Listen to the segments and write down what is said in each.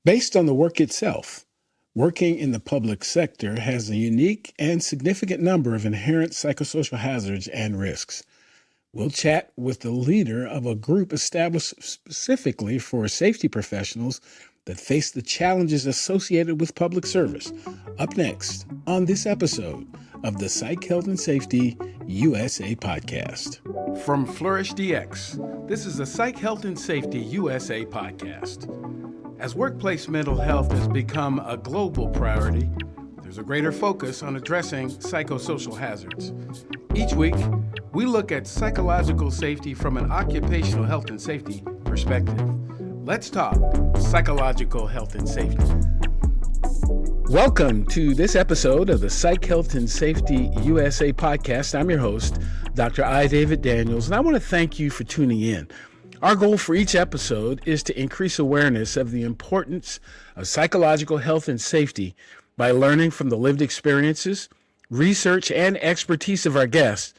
Based on the work itself, working in the public sector has a unique and significant number of inherent psychosocial hazards and risks. We'll chat with the leader of a group established specifically for safety professionals that face the challenges associated with public service. Up next on this episode of the Psych, Health, and Safety USA podcast. From Flourish DX, this is the Psych, Health, and Safety USA podcast. As workplace mental health has become a global priority, there's a greater focus on addressing psychosocial hazards. Each week, we look at psychological safety from an occupational health and safety perspective. Let's talk psychological health and safety. Welcome to this episode of the Psych, Health, and Safety USA podcast. I'm your host, Dr. I. David Daniels, and I want to thank you for tuning in. Our goal for each episode is to increase awareness of the importance of psychological health and safety by learning from the lived experiences, research, and expertise of our guests,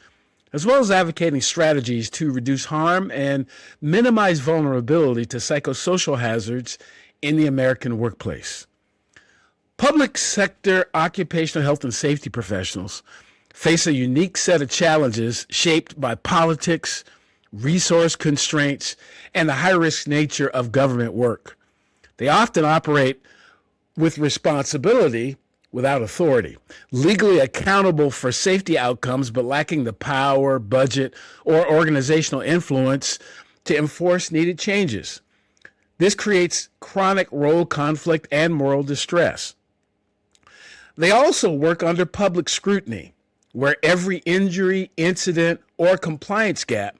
as well as advocating strategies to reduce harm and minimize vulnerability to psychosocial hazards in the American workplace. Public sector occupational health and safety professionals face a unique set of challenges shaped by politics, resource constraints, and the high-risk nature of government work. They often operate with responsibility without authority, legally accountable for safety outcomes, but lacking the power, budget, or organizational influence to enforce needed changes. This creates chronic role conflict and moral distress. They also work under public scrutiny, where every injury, incident, or compliance gap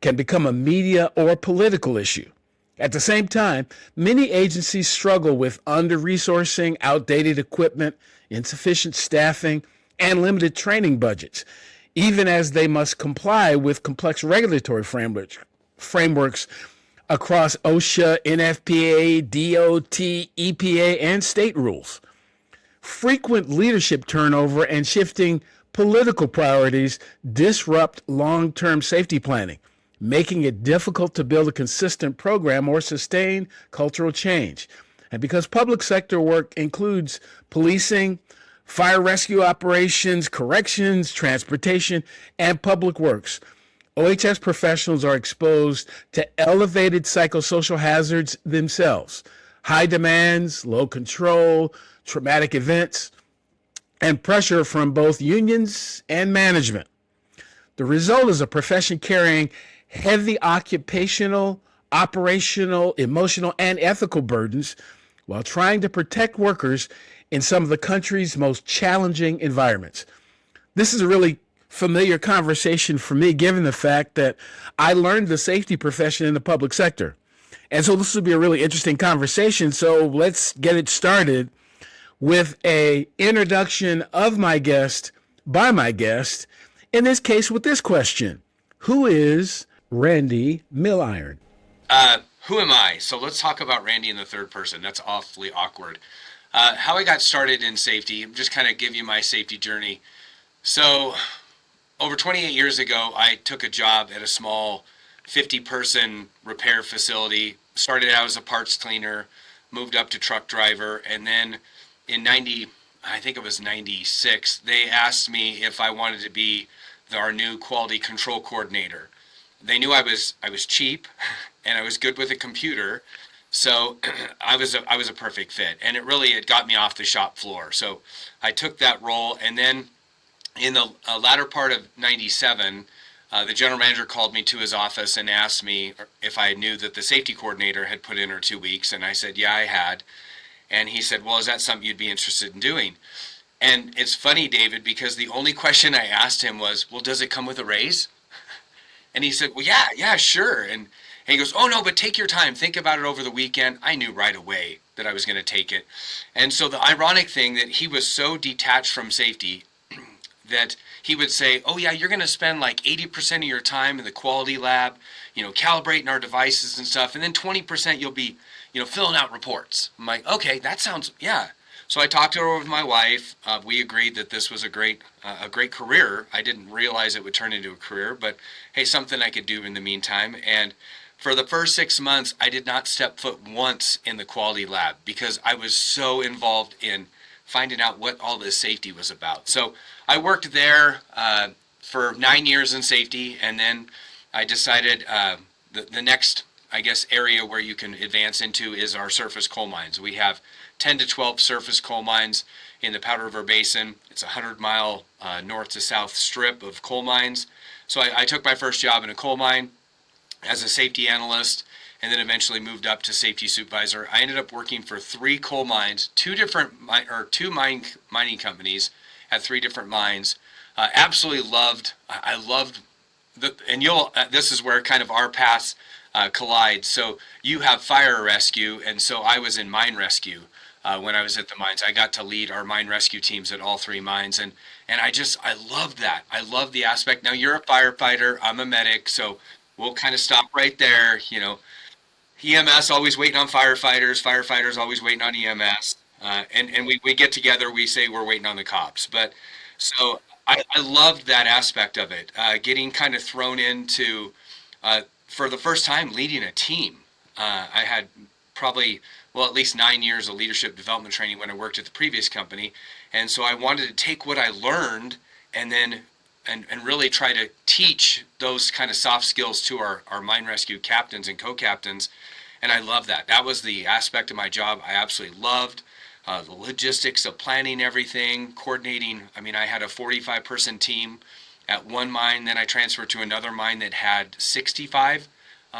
can become a media or political issue. At the same time, many agencies struggle with under-resourcing, outdated equipment, insufficient staffing, and limited training budgets, even as they must comply with complex regulatory frameworks across OSHA, NFPA, DOT, EPA, and state rules. Frequent leadership turnover and shifting political priorities disrupt long-term safety planning, making it difficult to build a consistent program or sustain cultural change. And because public sector work includes policing, fire rescue operations, corrections, transportation, and public works, OHS professionals are exposed to elevated psychosocial hazards themselves, high demands, low control, traumatic events, and pressure from both unions and management. The result is a profession carrying heavy occupational, operational, emotional, and ethical burdens while trying to protect workers in some of the country's most challenging environments. This is a really familiar conversation for me, given the fact that I learned the safety profession in the public sector. And so this will be a really interesting conversation. So let's get it started with an introduction of my guest by my guest, in this case with this question: who is Randy Milliron? Who am I? So let's talk about Randy in the third person. That's awfully awkward. How I got started in safety, just kind of give you my safety journey. So over 28 years ago, I took a job at a small 50-person repair facility, started out as a parts cleaner, moved up to truck driver, and then in 96, they asked me if I wanted to be our new quality control coordinator. They knew I was cheap and I was good with a computer, so I was a perfect fit, and it got me off the shop floor. So I took that role, and then in the latter part of 97, the general manager called me to his office and asked me if I knew that the safety coordinator had put in her 2 weeks, and I said, yeah, I had. And he said, well, is that something you'd be interested in doing? And it's funny, David, because the only question I asked him was, well, does it come with a raise? And he said, well, yeah, sure. And he goes, oh, no, but take your time. Think about it over the weekend. I knew right away that I was going to take it. And so the ironic thing that he was so detached from safety that he would say, oh, yeah, you're going to spend like 80% of your time in the quality lab, calibrating our devices and stuff. And then 20% you'll be, filling out reports. I'm like, okay, that sounds, yeah. So I talked it over with my wife. We agreed that this was a great career. I didn't realize it would turn into a career, but hey, something I could do in the meantime. And for the first 6 months, I did not step foot once in the quality lab because I was so involved in finding out what all this safety was about. So I worked there for 9 years in safety, and then I decided the next, I guess, area where you can advance into is our surface coal mines. We have 10 to 12 surface coal mines in the Powder River Basin. It's a 100-mile north to south strip of coal mines. So I took my first job in a coal mine as a safety analyst, and then eventually moved up to safety supervisor. I ended up working for 3 coal mines, two mining companies at 3 different mines. Absolutely loved. I loved and this is where kind of our paths collide. So you have fire rescue, and so I was in mine rescue when I was at the mines. I got to lead our mine rescue teams at all 3 mines, and I loved that. I love the aspect. Now you're a firefighter, I'm a medic, so we'll kind of stop right there. EMS always waiting on firefighters, firefighters always waiting on EMS, and we get together, we say we're waiting on the cops. But so I loved that aspect of it, getting kind of thrown into, for the first time, leading a team. I had probably, well, at least 9 years of leadership development training when I worked at the previous company. And so I wanted to take what I learned and then and really try to teach those kind of soft skills to our mine rescue captains and co-captains. And I love that. That was the aspect of my job I absolutely loved. The logistics of planning everything, coordinating. I mean, I had a 45-person team at one mine. Then I transferred to another mine that had 65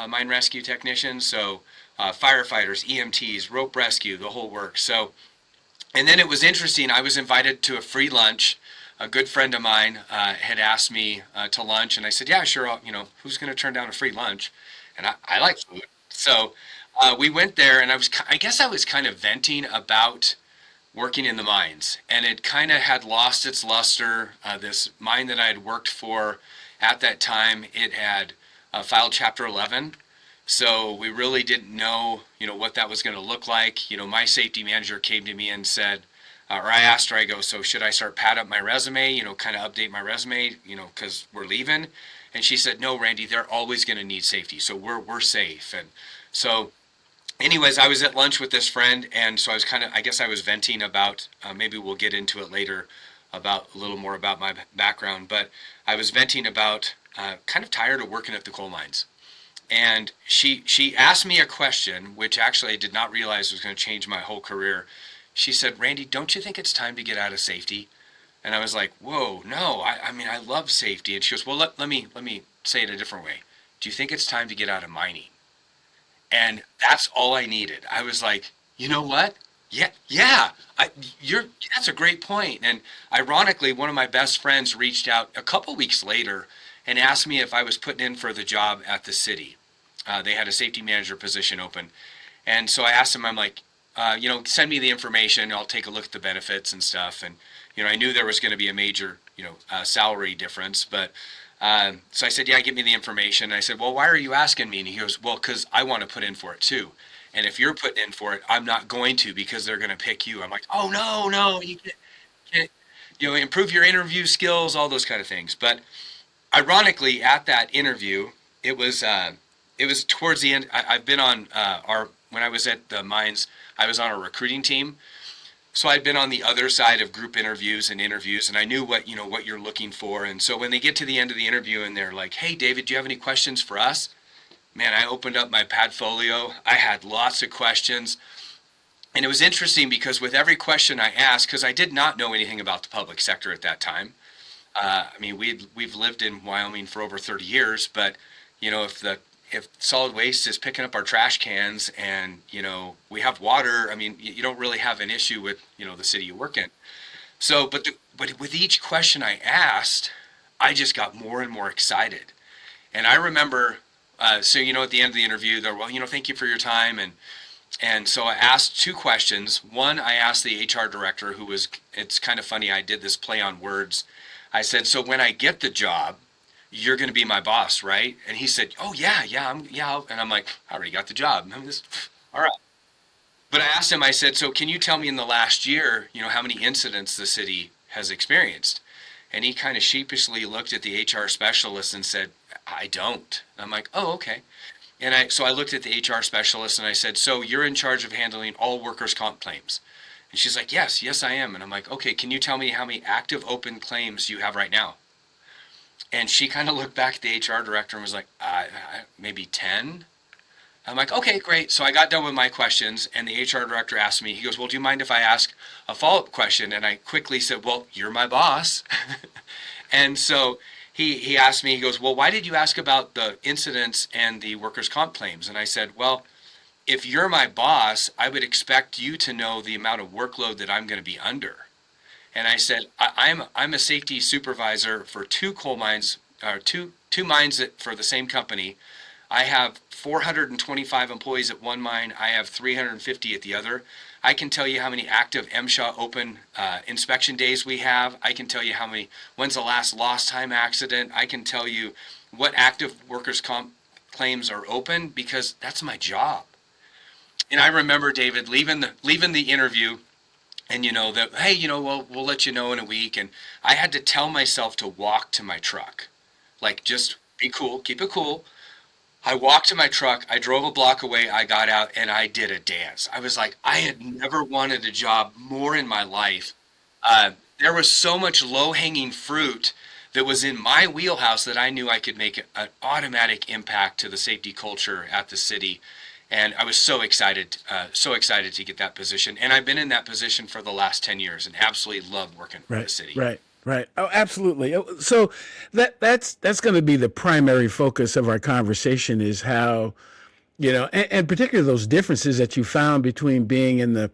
mine rescue technicians. So firefighters, EMTs, rope rescue, the whole works. So, and then it was interesting. I was invited to a free lunch. A good friend of mine had asked me to lunch, and I said, yeah, sure. Who's going to turn down a free lunch? And I like food. So we went there, and I guess I was kind of venting about working in the mines, and it kind of had lost its luster. This mine that I had worked for at that time, it had filed Chapter 11. So we really didn't know, what that was going to look like. My safety manager came to me and said, or I asked her, I go, so should I start pad up my resume, kind of update my resume, because we're leaving? And she said, no, Randy, they're always going to need safety. So we're safe. And so anyways, I was at lunch with this friend. And so I guess I was venting about, maybe we'll get into it later about a little more about my background, but I was venting about kind of tired of working at the coal mines. And she asked me a question, which actually I did not realize was going to change my whole career. She said, Randy, don't you think it's time to get out of safety? And I was like, whoa, no, I mean, I love safety. And she goes, well, let me say it a different way. Do you think it's time to get out of mining? And that's all I needed. I was like, you know what? Yeah, that's a great point. And ironically, one of my best friends reached out a couple weeks later and asked me if I was putting in for the job at the city. They had a safety manager position open. And so I asked him, I'm like, send me the information. I'll take a look at the benefits and stuff. And, I knew there was going to be a major, salary difference. But so I said, yeah, give me the information. And I said, well, why are you asking me? And he goes, well, because I want to put in for it too. And if you're putting in for it, I'm not going to because they're going to pick you. I'm like, oh, no, you can't improve your interview skills, all those kind of things. But ironically, at that interview, it was towards the end. I've been on when I was at the mines, I was on a recruiting team. So I'd been on the other side of group interviews, and I knew what you're looking for. And so when they get to the end of the interview and they're like, hey, David, do you have any questions for us? Man, I opened up my Padfolio. I had lots of questions. And it was interesting because with every question I asked, because I did not know anything about the public sector at that time. We've lived in Wyoming for over 30 years, but if solid waste is picking up our trash cans and, we have water, you don't really have an issue with, the city you work in. So, but with each question I asked, I just got more and more excited. And I remember, at the end of the interview, they're, well, thank you for your time. And so I asked 2 questions. One, I asked the HR director it's kind of funny, I did this play on words. I said, so when I get the job, you're going to be my boss, right? And he said, oh, yeah. And I'm like, I already got the job. All right. But I asked him, I said, so can you tell me in the last year, how many incidents the city has experienced? And he kind of sheepishly looked at the HR specialist and said, I don't. And I'm like, oh, okay. So I looked at the HR specialist and I said, so you're in charge of handling all workers' comp claims? And she's like, yes, I am. And I'm like, okay, can you tell me how many active open claims you have right now? And she kind of looked back at the HR director and was like, maybe 10. I'm like, okay, great. So I got done with my questions, and the HR director asked me, he goes, well, do you mind if I ask a follow-up question? And I quickly said, well, you're my boss. And so he asked me, he goes, well, why did you ask about the incidents and the workers' comp claims? And I said, well, if you're my boss, I would expect you to know the amount of workload that I'm going to be under. And I said, I'm a safety supervisor for two coal mines, or two mines for the same company. I have 425 employees at one mine. I have 350 at the other. I can tell you how many active MSHA open inspection days we have. I can tell you when's the last lost time accident. I can tell you what active workers' comp claims are open, because that's my job. And I remember, David, leaving the interview, and that, hey, we'll let you know in a week. And I had to tell myself to walk to my truck, like, just be cool, keep it cool. I walked to my truck, I drove a block away, I got out, and I did a dance. I was like, I had never wanted a job more in my life. There was so much low-hanging fruit that was in my wheelhouse that I knew I could make an automatic impact to the safety culture at the city. And I was so excited to get that position. And I've been in that position for the last 10 years and absolutely love working for the city. Right. Oh, absolutely. So that's going to be the primary focus of our conversation, is how, and particularly those differences that you found between being in the,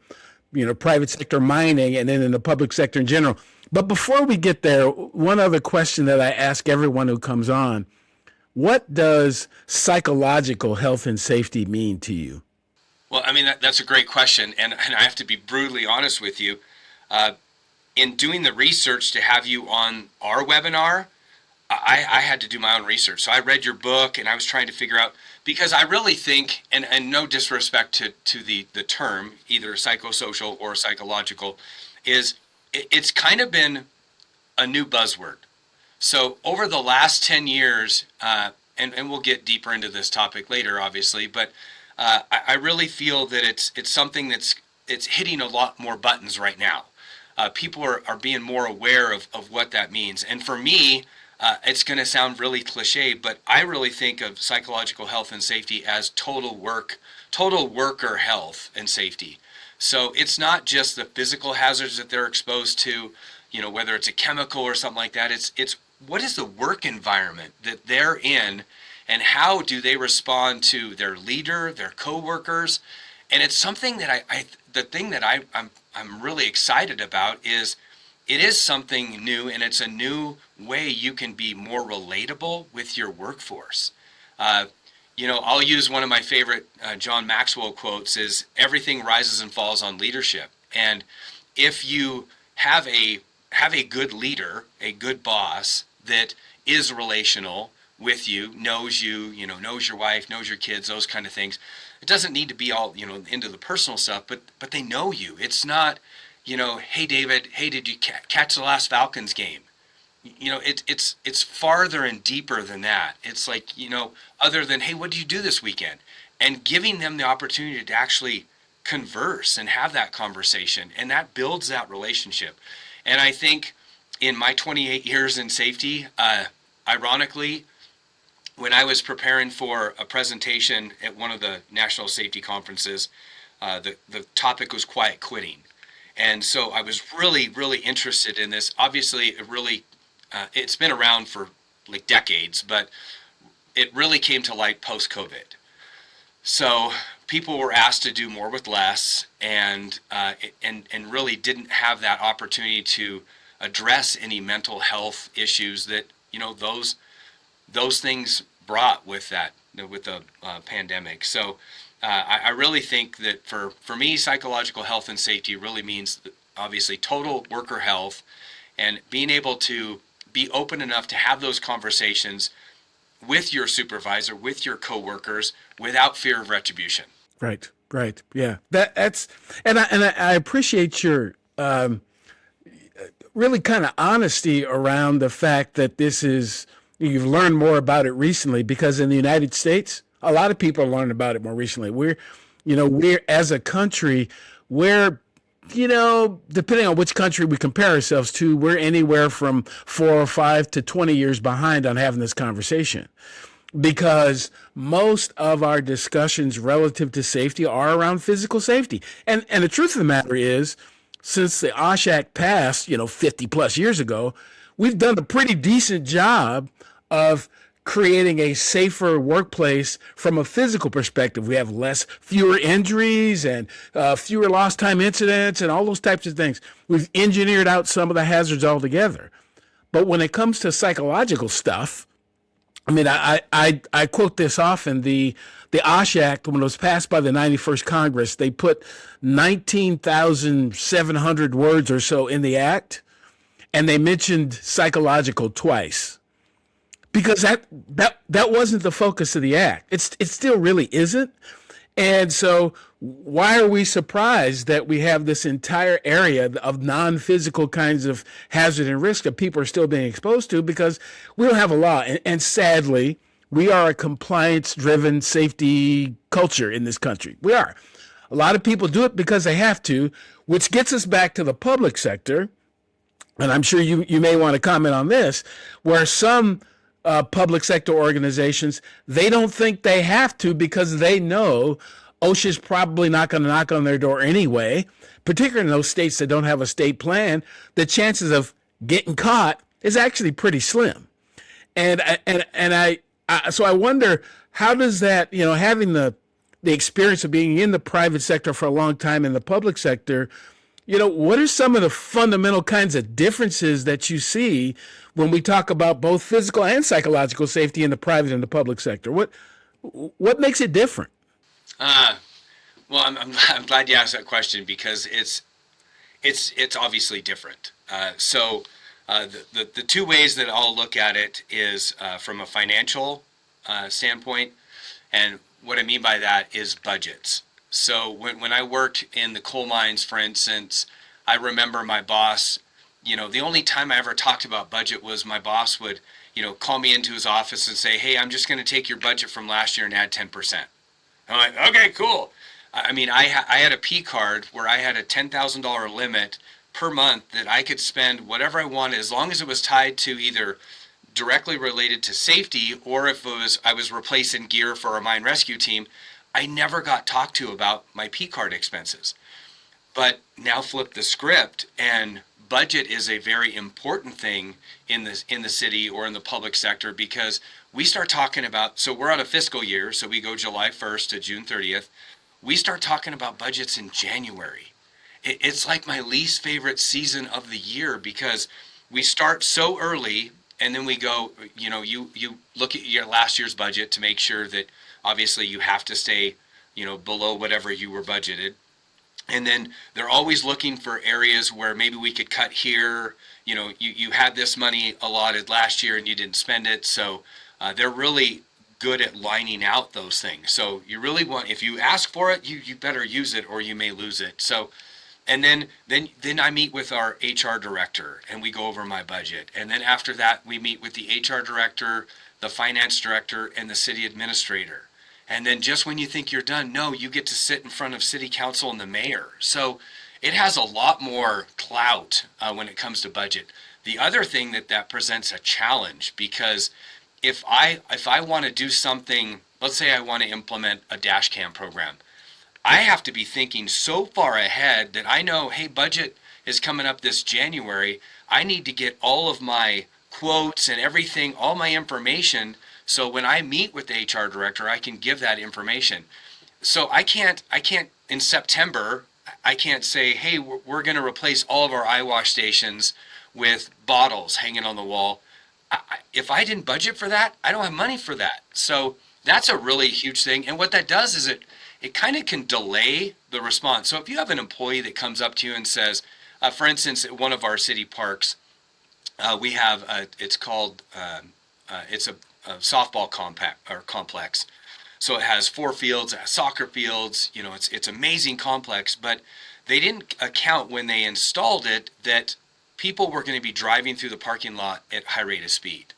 private sector mining and then in the public sector in general. But before we get there, one other question that I ask everyone who comes on: what does psychological health and safety mean to you? Well, I mean, that's a great question. And I have to be brutally honest with you. In doing the research to have you on our webinar, I had to do my own research. So I read your book, and I was trying to figure out, because I really think, and no disrespect to the term, either psychosocial or psychological, it's kind of been a new buzzword. So over the last 10 years, and we'll get deeper into this topic later, obviously, but I really feel that it's something it's hitting a lot more buttons right now. People are being more aware of what that means. And for me, it's going to sound really cliche, but I really think of psychological health and safety as total worker health and safety. So it's not just the physical hazards that they're exposed to, whether it's a chemical or something like that. It's what is the work environment that they're in, and how do they respond to their leader, their coworkers? And it's something that the thing that I'm really excited about is it is something new, and it's a new way you can be more relatable with your workforce. I'll use one of my favorite John Maxwell quotes is, everything rises and falls on leadership. And if you have a good leader, a good boss that is relational with you, knows your wife, knows your kids, those kind of things. It doesn't need to be all, into the personal stuff, but they know you. It's not, hey, David, hey, did you catch the last Falcons game? It's farther and deeper than that. It's like, other than, hey, what did you do this weekend? And giving them the opportunity to actually converse and have that conversation, and that builds that relationship. And I think in my 28 years in safety, ironically, when I was preparing for a presentation at one of the national safety conferences, the topic was quiet quitting. And so I was really, really interested in this. Obviously, it's been around for like decades, but it really came to light post-COVID. So people were asked to do more with less, and really didn't have that opportunity to address any mental health issues that those things brought with the pandemic. So I really think that for me, psychological health and safety really means obviously total worker health, and being able to be open enough to have those conversations with your supervisor, with your coworkers, without fear of retribution. Right. Yeah. I appreciate your really kind of honesty around the fact that you've learned more about it recently, because in the United States, A lot of people are learning about it more recently. We're as a country, we're depending on which country we compare ourselves to, we're anywhere from 4 or 5 to 20 years behind on having this conversation, because most of our discussions relative to safety are around physical safety. And the truth of the matter is, since the OSH Act passed, 50 plus years ago, we've done a pretty decent job of creating a safer workplace from a physical perspective. We have fewer injuries and fewer lost time incidents and all those types of things. We've engineered out some of the hazards altogether. But when it comes to psychological stuff, I mean, I quote this often. The OSH Act, when it was passed by the 91st Congress, they put 19,700 words or so in the act, and they mentioned psychological twice, because that wasn't the focus of the act. It still really isn't. And so why are we surprised that we have this entire area of non-physical kinds of hazard and risk that people are still being exposed to? Because we don't have a law. And sadly, we are a compliance-driven safety culture in this country. We are. A lot of people do it because they have to, which gets us back to the public sector. And I'm sure you may want to comment on this, where some public sector organizations, they don't think they have to because they know OSHA's probably not going to knock on their door anyway, particularly in those states that don't have a state plan. The chances of getting caught is actually pretty slim. And so I wonder, how does that, having the experience of being in the private sector for a long time in the public sector, what are some of the fundamental kinds of differences that you see when we talk about both physical and psychological safety in the private and the public sector? What makes it different? Well, I'm glad you asked that question, because it's obviously different. The two ways that I'll look at it is from a financial standpoint, and what I mean by that is budgets. So when I worked in the coal mines, for instance, I remember my boss, the only time I ever talked about budget was my boss would, call me into his office and say, hey, I'm just going to take your budget from last year and add 10%. I'm like, okay, cool. I mean, I had a P card where I had a $10,000 limit per month that I could spend whatever I wanted, as long as it was tied to either directly related to safety, or if I was replacing gear for a mine rescue team. I never got talked to about my P card expenses. But now flip the script, and budget is a very important thing in the city or in the public sector, because we start talking about, so we're on a fiscal year, so we go July 1st to June 30th. We start talking about budgets in January. It's like my least favorite season of the year, because we start so early, and then we go, you look at your last year's budget to make sure that obviously you have to stay, below whatever you were budgeted. And then they're always looking for areas where maybe we could cut here. You had this money allotted last year and you didn't spend it. So they're really good at lining out those things. So you really want, if you ask for it, you better use it, or you may lose it. So, and then I meet with our HR director and we go over my budget. And then after that, we meet with the HR director, the finance director, and the city administrator. And then just when you think you're done, no, you get to sit in front of city council and the mayor. So it has a lot more clout when it comes to budget. The other thing that presents a challenge, because if I want to do something, let's say I want to implement a dash cam program, I have to be thinking so far ahead that I know, hey, budget is coming up this January. I need to get all of my quotes and everything, all my information, so when I meet with the HR director, I can give that information. So I can't in September, I can't say, hey, we're going to replace all of our eye wash stations with bottles hanging on the wall. If I didn't budget for that, I don't have money for that. So that's a really huge thing. And what that does is it kind of can delay the response. So if you have an employee that comes up to you and says, for instance, at one of our city parks, we have it's called it's a softball complex. So it has 4 fields, it has soccer fields. It's amazing complex. But they didn't account when they installed it that people were going to be driving through the parking lot at high rate of speed.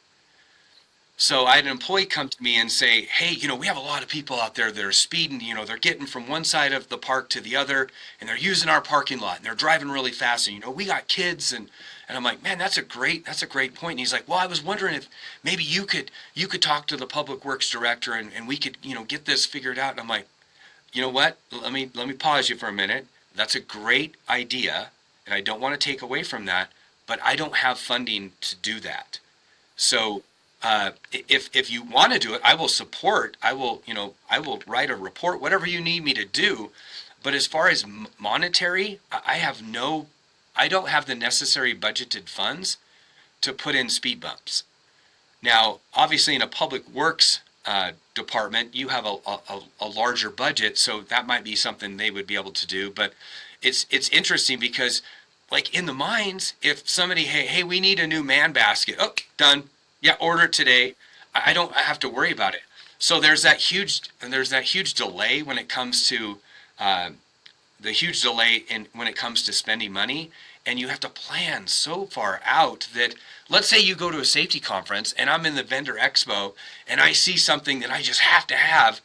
So I had an employee come to me and say, hey, we have a lot of people out there that are speeding, they're getting from one side of the park to the other, and they're using our parking lot, and they're driving really fast, and, we got kids, and I'm like, man, that's a great point. And he's like, well, I was wondering if maybe you could talk to the public works director, and we could, get this figured out. And I'm like, you know what? Let me pause you for a minute. That's a great idea, and I don't want to take away from that, but I don't have funding to do that. So if you want to do it, I will support. I will write a report, whatever you need me to do. But as far as monetary, I don't have the necessary budgeted funds to put in speed bumps. Now, obviously, in a public works department, you have a larger budget, so that might be something they would be able to do. But it's interesting because, like in the mines, if somebody, hey, we need a new man basket. Oh, done. Yeah, order it today. I don't have to worry about it. So there's that huge delay when it comes to when it comes to spending money. And you have to plan so far out that, let's say you go to a safety conference and I'm in the vendor expo and I see something that I just have to have.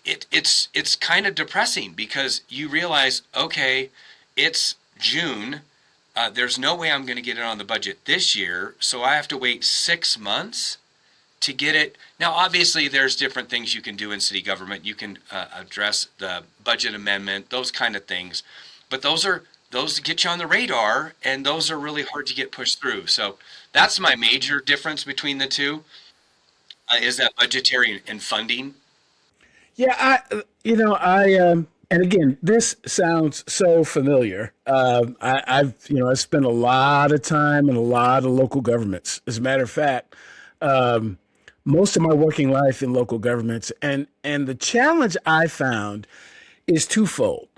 It's kind of depressing because you realize, okay, it's June. There's no way I'm going to get it on the budget this year. So I have to wait 6 months to get it. Now, obviously, there's different things you can do in city government. You can address the budget amendment, those kind of things. But those get you on the radar, and those are really hard to get pushed through. So that's my major difference between the two, is that budgetary and funding. Yeah, and again, this sounds so familiar. I've spent a lot of time in a lot of local governments. As a matter of fact, most of my working life in local governments, and the challenge I found is twofold.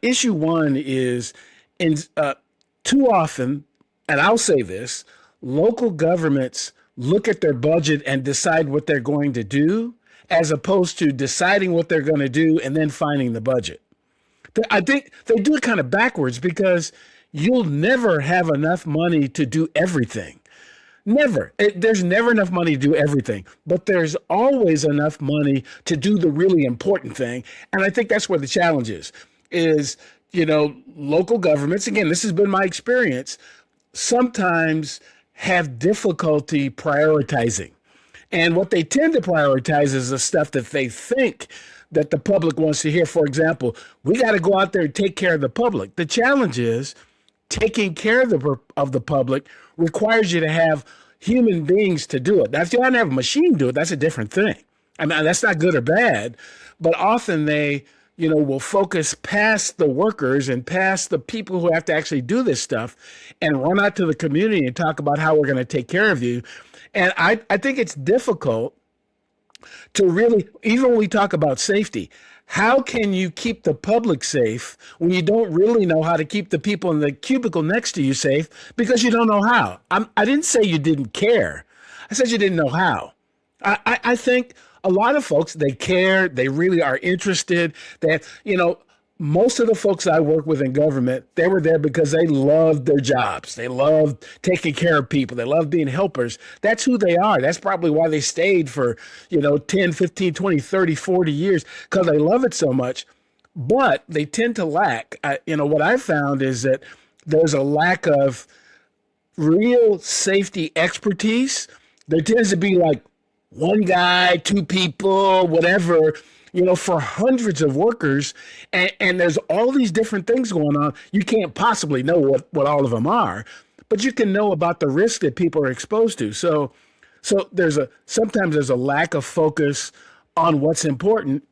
Issue one is, too often, and I'll say this, local governments look at their budget and decide what they're going to do, as opposed to deciding what they're going to do and then finding the budget. I think they do it kind of backwards because you'll never have enough money to do everything. Never. There's never enough money to do everything, but there's always enough money to do the really important thing. And I think that's where the challenge is, local governments, again, this has been my experience, sometimes have difficulty prioritizing. And what they tend to prioritize is the stuff that they think that the public wants to hear. For example, we got to go out there and take care of the public. The challenge is taking care of the public requires you to have human beings to do it. Now, if you want to have a machine do it, that's a different thing. I mean, that's not good or bad, but often they, will focus past the workers and past the people who have to actually do this stuff and run out to the community and talk about how we're going to take care of you. And I think it's difficult to really, even when we talk about safety, how can you keep the public safe when you don't really know how to keep the people in the cubicle next to you safe because you don't know how? I didn't say you didn't care. I said you didn't know how. I think a lot of folks, they care, they really are interested. That, most of the folks I work with in government, they were there because they loved their jobs. They loved taking care of people. They loved being helpers. That's who they are. That's probably why they stayed for, 10, 15, 20, 30, 40 years, because they love it so much. But they tend to lack, what I found is that there's a lack of real safety expertise. There tends to be like one guy, two people, whatever, for hundreds of workers. And there's all these different things going on. You can't possibly know what all of them are, but you can know about the risk that people are exposed to. So sometimes there's a lack of focus on what's important.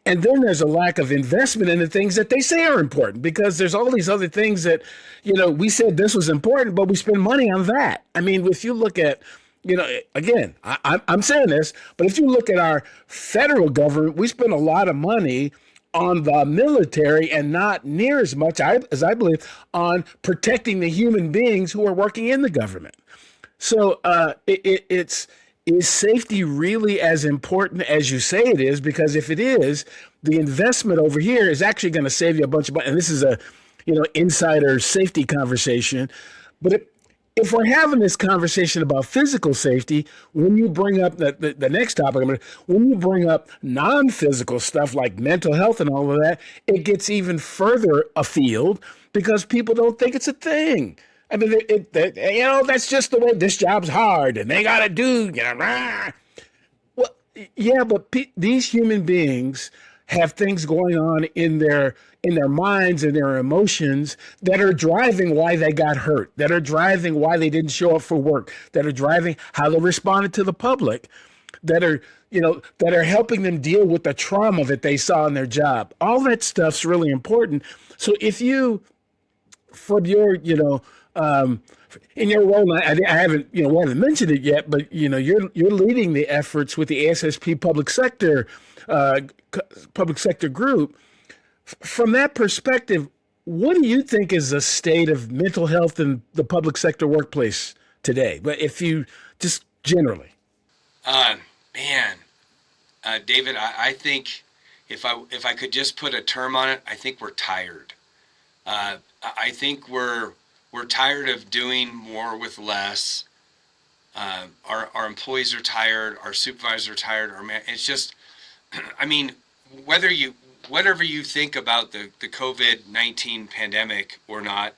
And then there's a lack of investment in the things that they say are important, because there's all these other things that, we said this was important, but we spend money on that. I mean, if you look at, again, I'm saying this, but if you look at our federal government, we spend a lot of money on the military and not near as much, as I believe, on protecting the human beings who are working in the government. So is safety really as important as you say it is? Because if it is, the investment over here is actually going to save you a bunch of money. And this is a, insider safety conversation, but if we're having this conversation about physical safety, when you bring up the next topic, when you bring up non-physical stuff like mental health and all of that, it gets even further afield because people don't think it's a thing. I mean, that's just the way this job's hard and they got to do, rah. Well, yeah, but these human beings have things going on in their minds and their emotions that are driving why they got hurt, that are driving why they didn't show up for work, that are driving how they responded to the public, that are that are helping them deal with the trauma that they saw in their job. All that stuff's really important. So if you, for your in your role, I haven't we haven't mentioned it yet, but you're leading the efforts with the ASSP uh, public sector group. From that perspective, what do you think is the state of mental health in the public sector workplace today? But if you just generally, Man, David, I think if I could just put a term on it, I think we're tired. I think we're tired of doing more with less. Our employees are tired. Our supervisors are tired. It's just, I mean, whatever you think about the COVID-19 pandemic or not,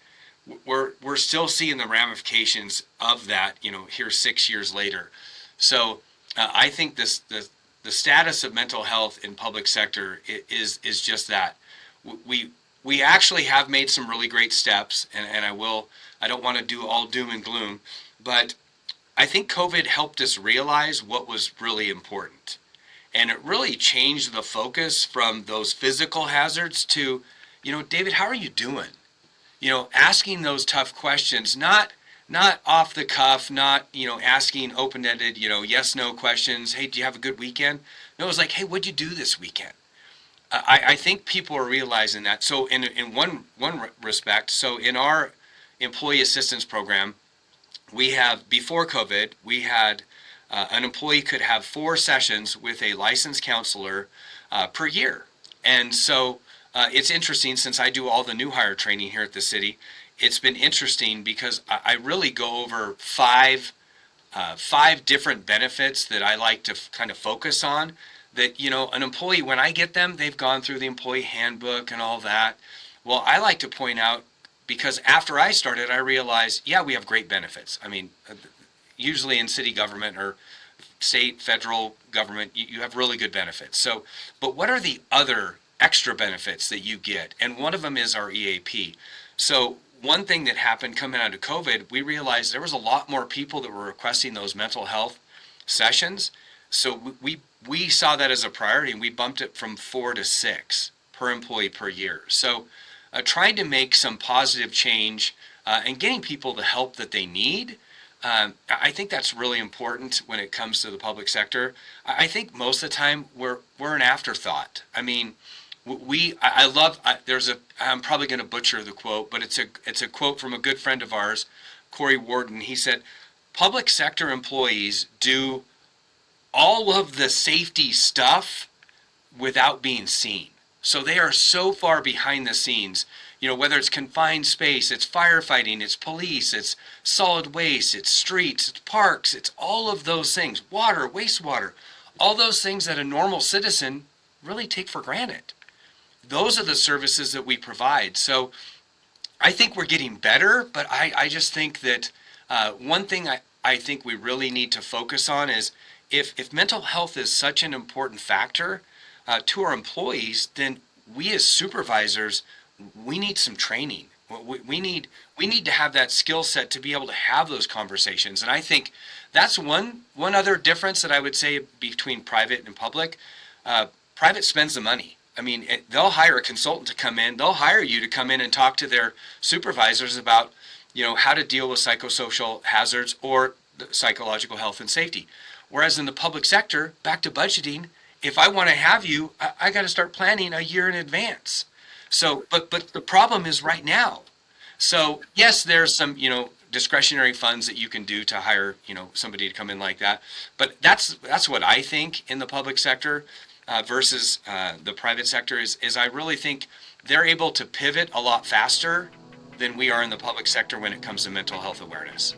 we're still seeing the ramifications of that. Here 6 years later. So I think the status of mental health in public sector is just that. We actually have made some really great steps, and I don't want to do all doom and gloom, but I think COVID helped us realize what was really important. And it really changed the focus from those physical hazards to, David, how are you doing? Asking those tough questions, not off the cuff, not, asking open-ended, yes, no questions. Hey, do you have a good weekend? No, it was like, hey, what'd you do this weekend? I think people are realizing that. So in one respect, so in our employee assistance program, before COVID, we had an employee could have 4 sessions with a licensed counselor per year. And so it's interesting, since I do all the new hire training here at the city, it's been interesting because I really go over five different benefits that I like to kind of focus on. That, an employee, when I get them, they've gone through the employee handbook and all that. Well, I like to point out, because after I started, I realized, yeah, we have great benefits. I mean, usually in city government or state, federal government, you have really good benefits. So, but what are the other extra benefits that you get? And one of them is our EAP. So one thing that happened coming out of COVID, we realized there was a lot more people that were requesting those mental health sessions. So we saw that as a priority, and we bumped it from 4 to 6 per employee per year. So trying to make some positive change and getting people the help that they need, I think that's really important when it comes to the public sector. I think most of the time we're an afterthought. I mean, I'm probably going to butcher the quote, but it's a quote from a good friend of ours, Corey Warden. He said, public sector employees do all of the safety stuff without being seen. So they are so far behind the scenes, whether it's confined space, it's firefighting, it's police, it's solid waste, it's streets, it's parks, it's all of those things, water, wastewater, all those things that a normal citizen really take for granted. Those are the services that we provide. So I think we're getting better, but I just think that one thing I think we really need to focus on is, if mental health is such an important factor to our employees, then we as supervisors, we need some training. We need to have that skill set to be able to have those conversations. And I think that's one other difference that I would say between private and public. Private spends the money. I mean, they'll hire a consultant to come in. They'll hire you to come in and talk to their supervisors about, how to deal with psychosocial hazards or psychological health and safety. Whereas in the public sector, back to budgeting, if I want to have you, I got to start planning a year in advance. So, but the problem is right now. So yes, there's some, discretionary funds that you can do to hire, somebody to come in like that. But that's what I think in the public sector versus the private sector is I really think they're able to pivot a lot faster than we are in the public sector when it comes to mental health awareness.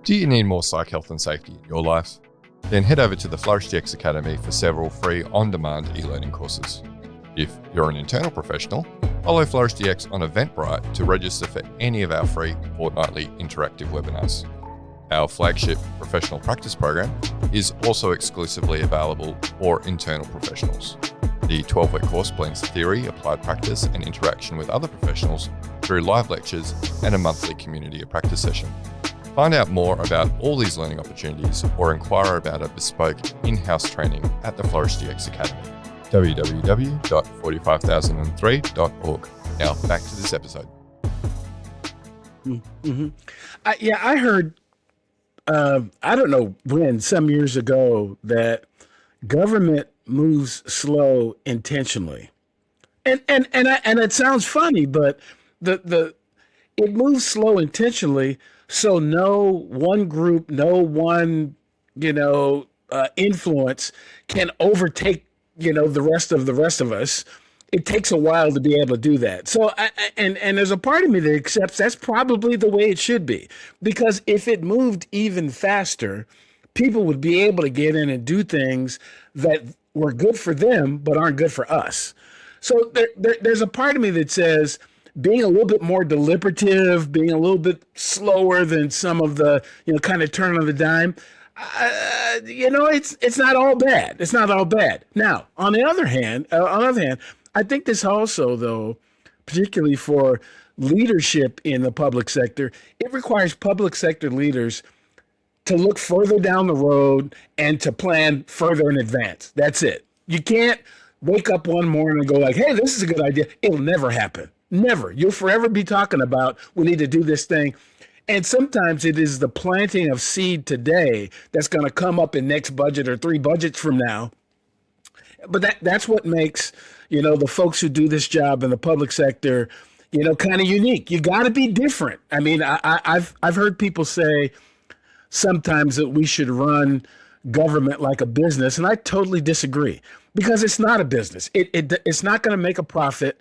Do you need more psych health and safety in your life? Then head over to the Flourish DX Academy for several free on-demand e-learning courses. If you're an internal professional, follow Flourish DX on Eventbrite to register for any of our free fortnightly interactive webinars. Our flagship professional practice program is also exclusively available for internal professionals. The 12-week course blends theory, applied practice, and interaction with other professionals through live lectures and a monthly community of practice session. Find out more about all these learning opportunities or inquire about a bespoke in-house training at the Flourish DX Academy. www.45003.org. Now back to this episode. Mm-hmm. I heard, I don't know when, some years ago, that government moves slow intentionally. And it sounds funny, but it moves slow intentionally so no one group, no one, influence can overtake, the rest of us. It takes a while to be able to do that. So, and there's a part of me that accepts that's probably the way it should be, because if it moved even faster, people would be able to get in and do things that were good for them, but aren't good for us. So there's a part of me that says being a little bit more deliberative, being a little bit slower than some of the, kind of turn on the dime, it's not all bad. It's not all bad. Now, on the other hand, I think this also, though, particularly for leadership in the public sector, it requires public sector leaders to look further down the road and to plan further in advance. That's it. You can't wake up one morning and go like, hey, this is a good idea. It'll never happen. Never. You'll forever be talking about, we need to do this thing. And sometimes it is the planting of seed today that's going to come up in next budget or 3 budgets from now. But that's what makes, the folks who do this job in the public sector, kind of unique. You got to be different. I mean, I've heard people say sometimes that we should run government like a business, and I totally disagree, because it's not a business. It's not going to make a profit.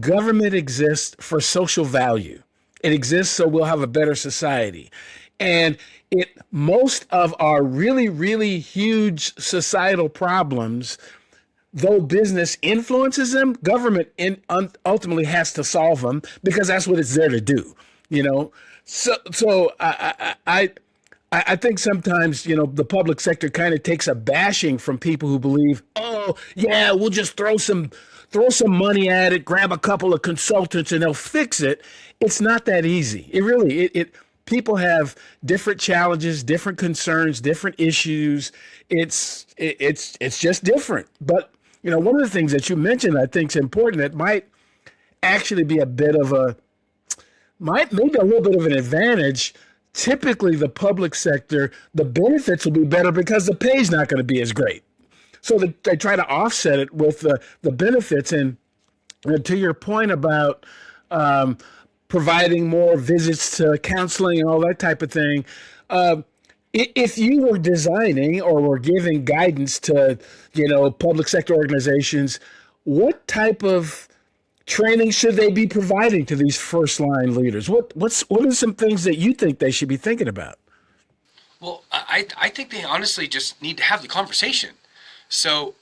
Government exists for social value. It exists so we'll have a better society. And most of our really, really huge societal problems, though business influences them, government ultimately has to solve them, because that's what it's there to do. So I think sometimes, the public sector kind of takes a bashing from people who believe, oh, yeah, we'll just throw some money at it, grab a couple of consultants and they'll fix it. It's not that easy. It really, people have different challenges, different concerns, different issues. It's just different. But, one of the things that you mentioned, I think is important, that might actually be maybe a little bit of an advantage. Typically, the public sector, the benefits will be better because the pay is not going to be as great. So they try to offset it with the benefits. And to your point about providing more visits to counseling and all that type of thing, if you were designing or were giving guidance to, public sector organizations, what type of training should they be providing to these first line leaders? What are some things that you think they should be thinking about? Well, I think they honestly just need to have the conversation. So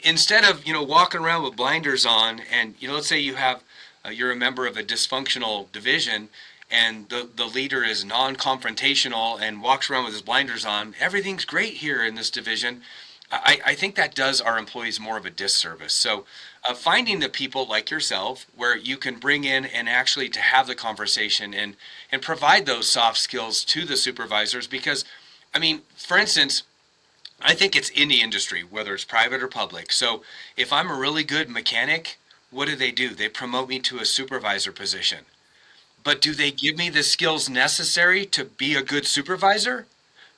instead of, walking around with blinders on and, let's say you're a member of a dysfunctional division and the leader is non-confrontational and walks around with his blinders on, everything's great here in this division. I think that does our employees more of a disservice. So finding the people like yourself where you can bring in and actually to have the conversation and provide those soft skills to the supervisors, because, for instance, I think it's in the industry, whether it's private or public. So if I'm a really good mechanic, what do? They promote me to a supervisor position. But do they give me the skills necessary to be a good supervisor?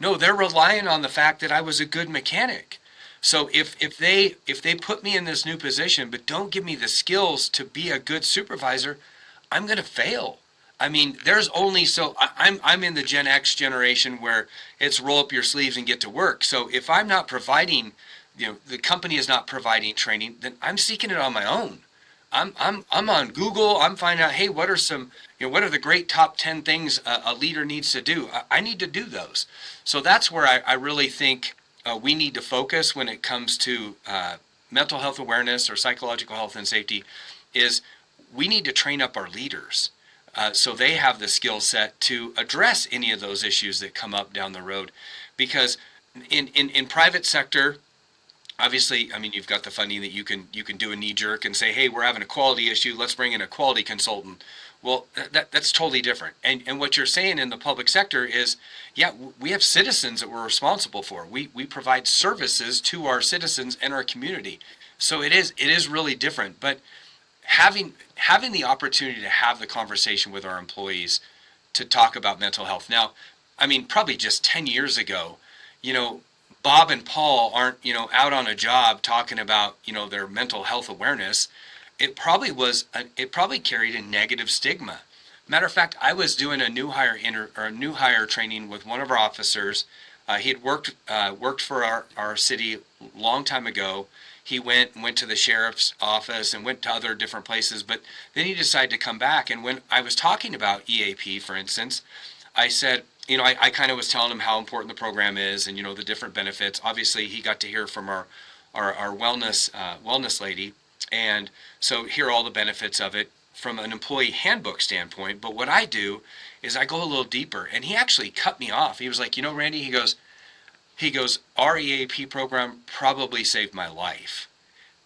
No, they're relying on the fact that I was a good mechanic. So if they put me in this new position but don't give me the skills to be a good supervisor, I'm going to fail. There's only I'm in the Gen X generation where it's roll up your sleeves and get to work. So if I'm not providing, the company is not providing training, then I'm seeking it on my own. I'm on Google. I'm finding out, hey, what are some, what are the great top 10 things a leader needs to do? I need to do those. So that's where I really think we need to focus when it comes to mental health awareness or psychological health and safety is we need to train up our leaders so they have the skill set to address any of those issues that come up down the road. Because in private sector, obviously, I mean, you've got the funding that you can do a knee jerk and say, hey, we're having a quality issue. Let's bring in a quality consultant. Well, that's totally different. And what you're saying in the public sector is, yeah, we have citizens that we're responsible for. We provide services to our citizens and our community. So it is really different. But having the opportunity to have the conversation with our employees to talk about mental health. Now, I mean, probably just 10 years ago, Bob and Paul aren't, out on a job talking about, their mental health awareness. It probably carried a negative stigma. Matter of fact, I was doing a new hire training with one of our officers. He had worked for our city a long time ago. He went to the sheriff's office and went to other different places, but then he decided to come back. And when I was talking about EAP, for instance, I said, I kind of was telling him how important the program is and, the different benefits. Obviously, he got to hear from our wellness lady, and so hear all the benefits of it from an employee handbook standpoint. But what I do is I go a little deeper, and he actually cut me off. He was like, Randy, he goes, our EAP program probably saved my life,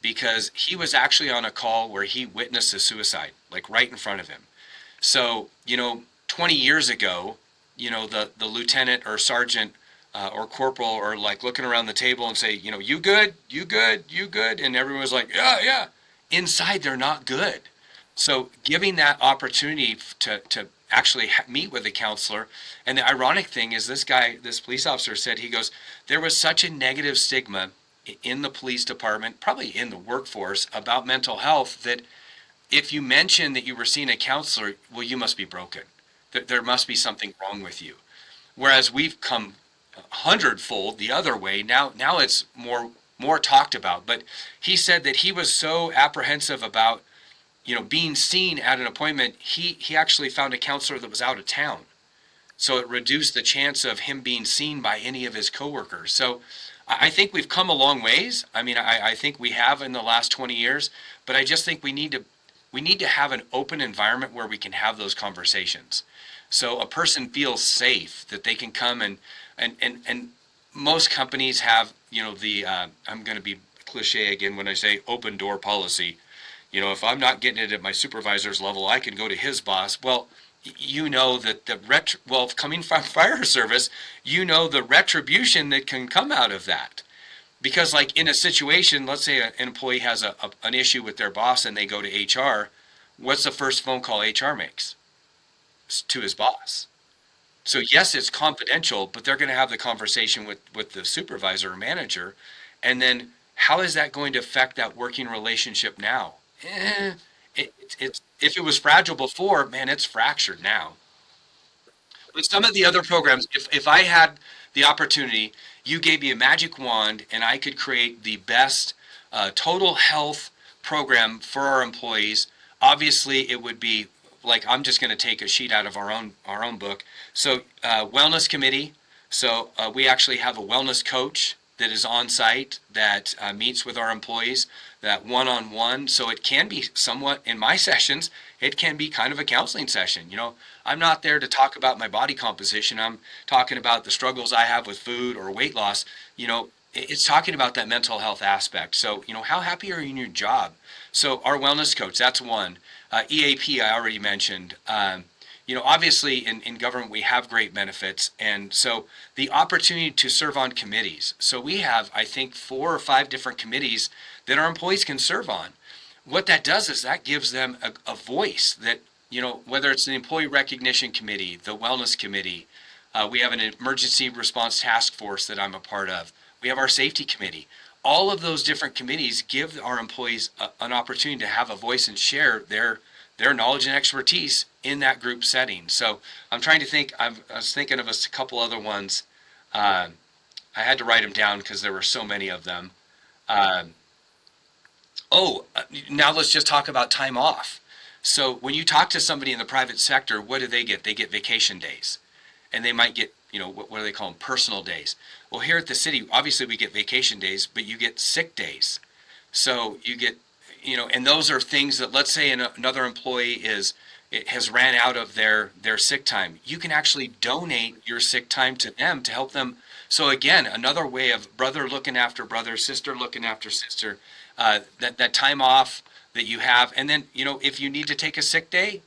because he was actually on a call where he witnessed a suicide, like right in front of him. So, 20 years ago, the lieutenant or sergeant or corporal are like looking around the table and say, you good, you good, you good. And everyone was like, yeah, yeah. Inside, they're not good. So giving that opportunity to actually meet with a counselor. And the ironic thing is this police officer said, he goes, there was such a negative stigma in the police department, probably in the workforce, about mental health, that if you mention that you were seeing a counselor, well, you must be broken. There must be something wrong with you. Whereas we've come 100-fold the other way. Now it's more talked about. But he said that he was so apprehensive about being seen at an appointment, he actually found a counselor that was out of town. So it reduced the chance of him being seen by any of his coworkers. So I think we've come a long ways. I mean, I think we have in the last 20 years, but I just think we need to have an open environment where we can have those conversations. So a person feels safe that they can come and most companies have, I'm going to be cliche again when I say open door policy. If I'm not getting it at my supervisor's level, I can go to his boss. Well, that coming from fire service, the retribution that can come out of that. Because like in a situation, let's say an employee has an issue with their boss and they go to HR, what's the first phone call HR makes? It's to his boss. So yes, it's confidential, but they're going to have the conversation with the supervisor or manager. And then how is that going to affect that working relationship now? It's if it was fragile before, man, it's fractured now. But some of the other programs, if I had the opportunity, you gave me a magic wand and I could create the best total health program for our employees, obviously it would be like, I'm just going to take a sheet out of our own book. So wellness committee. So we actually have a wellness coach that is on site that meets with our employees, that one-on-one. So it can be somewhat, in my sessions, it can be kind of a counseling session. I'm not there to talk about my body composition. I'm talking about the struggles I have with food or weight loss. It's talking about that mental health aspect. So, how happy are you in your job? So our wellness coach, that's one. EAP, I already mentioned. Obviously in government we have great benefits, and so the opportunity to serve on committees. So we have, I think, 4 or 5 different committees that our employees can serve on. What that does is that gives them a voice that, whether it's the employee recognition committee, the wellness committee, we have an emergency response task force that I'm a part of. We have our safety committee. All of those different committees give our employees an opportunity to have a voice and share their knowledge and expertise in that group setting. So I'm trying to think, I was thinking of a couple other ones. I had to write them down because there were so many of them. Oh, now let's just talk about time off. So when you talk to somebody in the private sector, what do they get? They get vacation days, and they might get, what do they call them? Personal days. Well, here at the city, obviously we get vacation days, but you get sick days. So you get, and those are things that, let's say another employee has ran out of their sick time. You can actually donate your sick time to them to help them. So again, another way of brother looking after brother, sister looking after sister, that time off that you have. And then, if you need to take a sick day,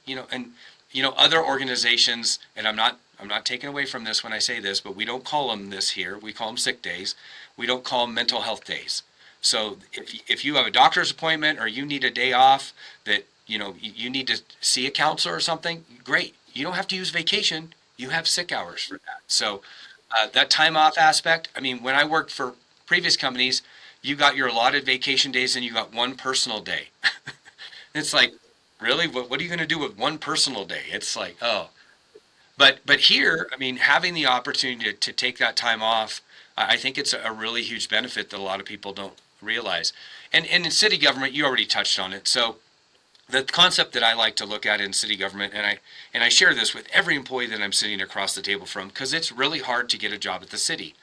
other organizations, and I'm not taking away from this when I say this, but we don't call them this here. We call them sick days. We don't call them mental health days. So if you have a doctor's appointment or you need a day off that, you need to see a counselor or something, great. You don't have to use vacation. You have sick hours for that. So that time off aspect, when I worked for previous companies, you got your allotted vacation days and you got one personal day. It's like, really? What are you going to do with one personal day? It's like, oh. But here, having the opportunity to take that time off, I think it's a really huge benefit that a lot of people don't realize. And in city government, you already touched on it. So the concept that I like to look at in city government, and I share this with every employee that I'm sitting across the table from, because it's really hard to get a job at the city.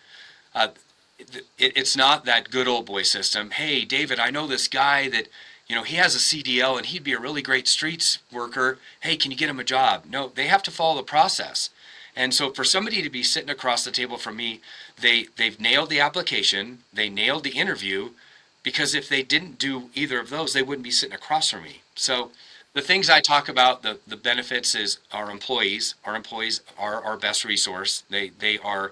It's not that good old boy system. Hey, David, I know this guy that, he has a CDL and he'd be a really great streets worker. Hey, can you get him a job? No, they have to follow the process. And so for somebody to be sitting across the table from me, they've nailed the application, they nailed the interview, because if they didn't do either of those, they wouldn't be sitting across from me. So the things I talk about, the benefits is our employees. Our employees are our best resource. They are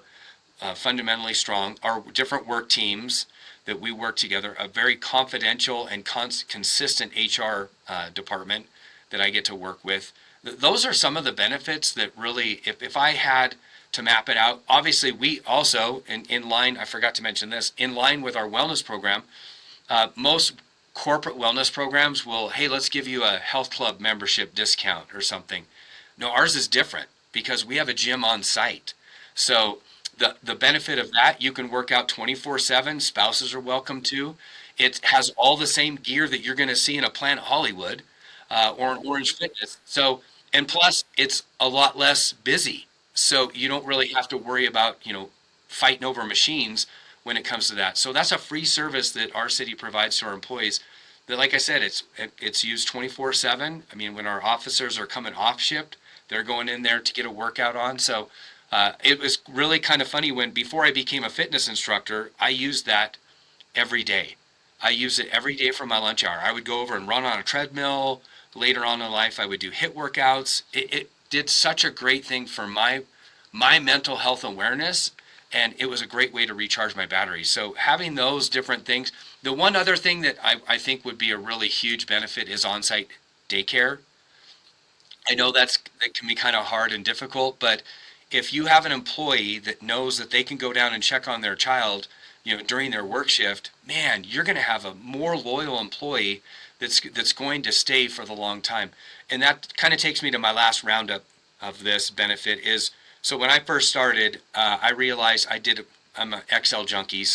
fundamentally strong. Our different work teams that we work together, a very confidential and consistent HR department that I get to work with. Those are some of the benefits that really, if I had to map it out, obviously we also, in line, I forgot to mention this, in line with our wellness program, most corporate wellness programs will, hey, let's give you a health club membership discount or something. No, ours is different because we have a gym on site. So the benefit of that, you can work out 24/7. Spouses are welcome to. It has all the same gear that you're going to see in a Planet Hollywood or an Orange Fitness. So, and plus, it's a lot less busy. So you don't really have to worry about, fighting over machines when it comes to that. So that's a free service that our city provides to our employees. That, like I said, it's used 24/7. When our officers are coming off shift, they're going in there to get a workout on. So it was really kind of funny when, before I became a fitness instructor, I used that every day. I used it every day for my lunch hour. I would go over and run on a treadmill. Later on in life, I would do HIIT workouts. It did such a great thing for my mental health awareness, and it was a great way to recharge my batteries. So having those different things. The one other thing that I think would be a really huge benefit is on-site daycare. I know that can be kind of hard and difficult, but if you have an employee that knows that they can go down and check on their child, during their work shift, man, you're going to have a more loyal employee that's going to stay for the long time. And that kind of takes me to my last roundup of this benefit is, so when I first started, I realized I'm an Excel junkie,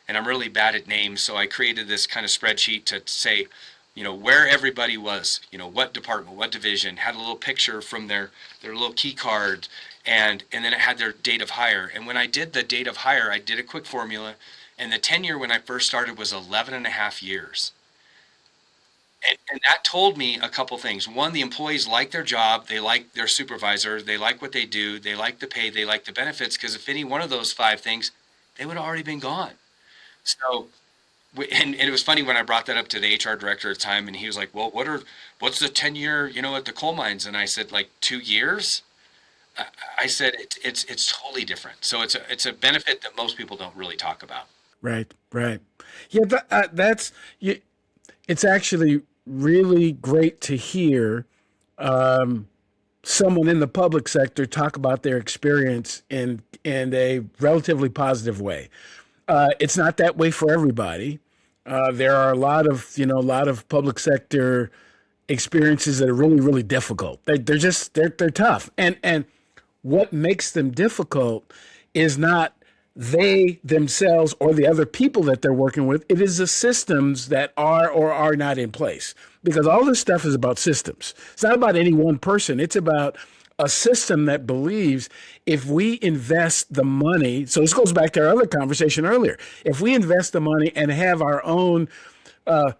and I'm really bad at names, so I created this kind of spreadsheet to say, where everybody was, what department, what division, had a little picture from their little key card, and then it had their date of hire. And when I did the date of hire, I did a quick formula, and the tenure when I first started was 11 and a half years. And that told me a couple things. One, the employees like their job, they like their supervisor, they like what they do, they like the pay, they like the benefits, because if any one of those 5 things, they would have already been gone. So, and it was funny when I brought that up to the HR director at the time, and he was like, well, what's the tenure, at the coal mines? And I said, like 2 years? I said, it's totally different. So it's a benefit that most people don't really talk about. Right. Yeah, it's actually really great to hear someone in the public sector talk about their experience in a relatively positive way. It's not that way for everybody. There are a lot of public sector experiences that are really, really difficult. They're tough. And what makes them difficult is not they themselves or the other people that they're working with. It is the systems that are or are not in place, because all this stuff is about systems. It's not about any one person. It's about a system that believes if we invest the money, so this goes back to our other conversation earlier, if we invest the money and have our own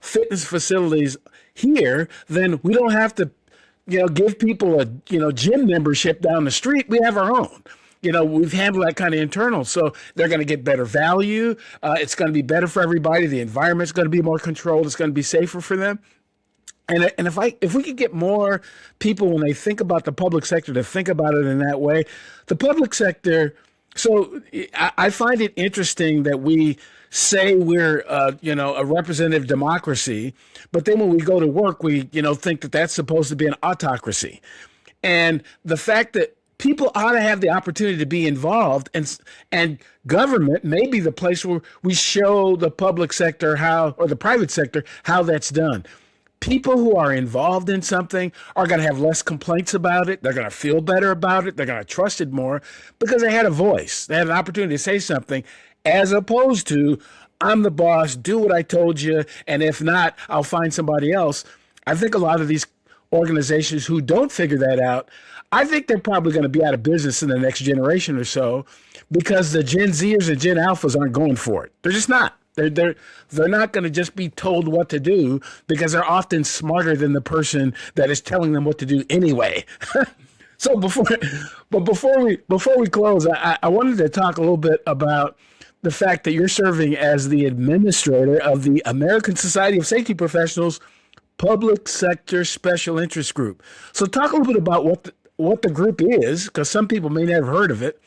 fitness facilities here, then we don't have to, give people a, gym membership down the street. We have our own. We've handled that kind of internal. So they're going to get better value. It's going to be better for everybody. The environment's going to be more controlled. It's going to be safer for them. And if we could get more people, when they think about the public sector, to think about it in that way, the public sector. So I find it interesting that we say we're, a representative democracy, but then when we go to work, we, think that that's supposed to be an autocracy. And the fact that people ought to have the opportunity to be involved, and government may be the place where we show the public sector or the private sector, how that's done. People who are involved in something are going to have less complaints about it. They're going to feel better about it. They're going to trust it more because they had a voice. They had an opportunity to say something, as opposed to, I'm the boss, do what I told you, and if not, I'll find somebody else. I think a lot of these organizations who don't figure that out, I think they're probably going to be out of business in the next generation or so, because the Gen Zers and Gen Alphas aren't going for it. They're just not. They're not going to just be told what to do, because they're often smarter than the person that is telling them what to do anyway. So before we close, I wanted to talk a little bit about the fact that you're serving as the administrator of the American Society of Safety Professionals Public Sector Special Interest Group. So talk a little bit about what the group is, because some people may never have heard of it.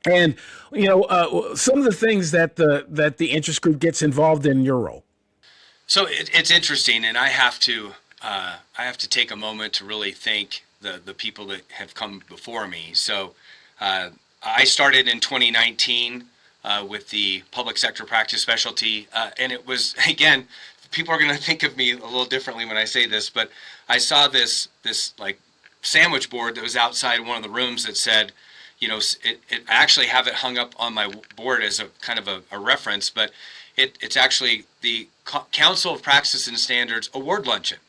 And, some of the things that the interest group gets involved in your role. So it's interesting, and I have to take a moment to really thank the people that have come before me. So I started in 2019 with the public sector practice specialty, and it was, again, people are going to think of me a little differently when I say this, but I saw this like sandwich board that was outside one of the rooms that said, I actually have it hung up on my board as a kind of a reference, but it's actually the Council of Practice and Standards Award Luncheon.